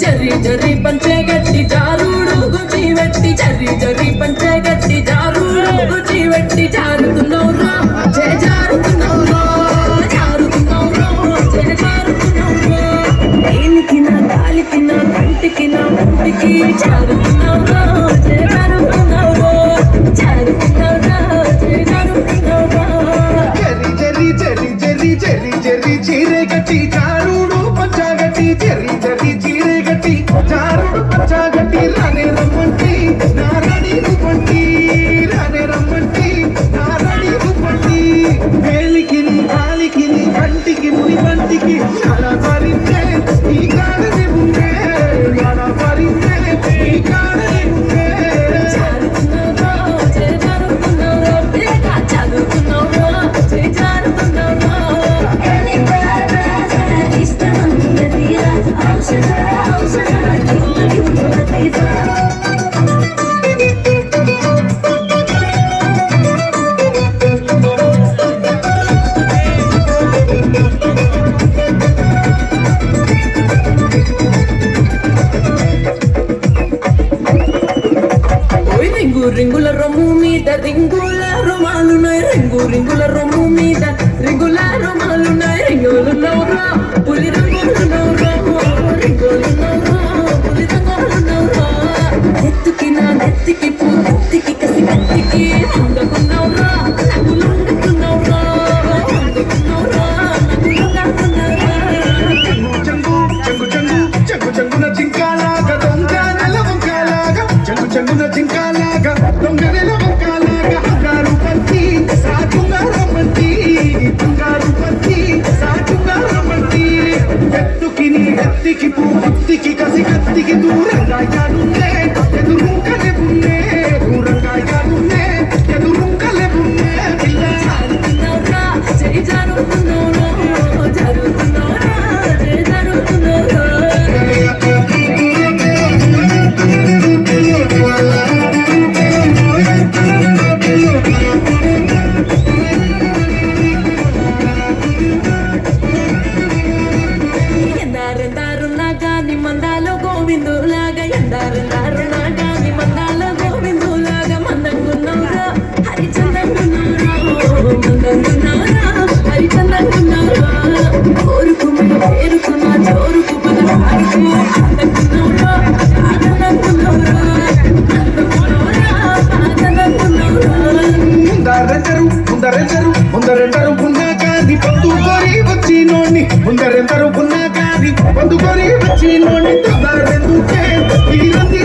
జరి జరి పంచే గట్టి జారుడు గుచి వెట్టి జరి జరి పంచే గట్టి జారుడు గుచి వెట్టి జారుతున్నవురా జయ జారుతున్నవురా జారుతున్నవురా జయ జారుతున్నవురా ఏలికి నా గాలికి నా కంటికి నా ఒంటికి జారుతున్నవురా జయ జారుతున్నవురా జారుతున్నవురా జయ జారుతున్నవురా జరి జరి జరి జరి జరి చీరే గట్టి జారుడు పంచగట్టి జరి జరి చీరే గట్టి జారుడు పంచగట్టి రానే రమ్మంటి నారడి పంటి రానే రమ్మంటి నారడి పంటి వేలికి కాలికి కంటికి ముడి పంటికి చాలా పరిచే ఈ కాడని ఉండే చాలా పరిచే ఈ కాడని ఉండే జారుతున్నవురా జయ జారుతున్నవురా బేగా జారుతున్నవురా జయ జారుతున్నవురా రింగుల రొమ్ము మీద రింగుల రుమాలున్నాయి రింగుల రొమ్ము మీద రింగుల రుమాలున్నాయి రింగులున్నవురా పులి రంగులున్నవురా రింగులున్నవురా పులి రంగులున్నవురా ఎత్తుకి నా నెత్తికి పూర్తికి కసి కత్తికి ఉండకున్నవురా నగులు ఉండకున్నవురా ఉండకున్నవురా నగులు ఉండకున్నవురా చెంగు చెంగు చెంగు చెంగు చెంగున జింకాలాగా దొంగ నెల వంకాలాగా చెంగు చెంగున జింకాలాగా దొంగ నెల వంకాలాగా బంగారు పత్తి సాటుగా రమ్మంటి బంగారు పత్తి సాటుగా రమ్మంటి ఎత్తుకి నీ ఎత్తికి పూర్తికి కసి కత్తికి దూరంగా యాడున్నే ఎదురుంకలే ఉన్నే దూరంగా యాడున్నే ఎదురుంకలే ఉన్నే పిల్ల జారుతున్నవురా జయ జారుతున్నవురా జారుతున్నవురా జయ జారుతున్నవురా ఎందారెందారు నాగాని మందాలో గోవిందులాగా ఎందారెందారు నాగాని మందాలో గోవిందులాగా మందంగున్నవురా హరిచందంగున్నవురా మందంగున్నవురా హరిచందంగున్నవురా కోరుకున్న పేరుకున్న చోరుకు బదలాడుకు అందంగున్నవురా ఆనందంగున్నవురా అందంగున్నవురా ఆనందంగున్నవురా ముందరెందరు పున్నాగాది పొద్దుకొని వచ్చినోని ముందరెందరు పున్నాగాది పొద్దుకొని వచ్చినోని తొందరెందుకే ఈ రంది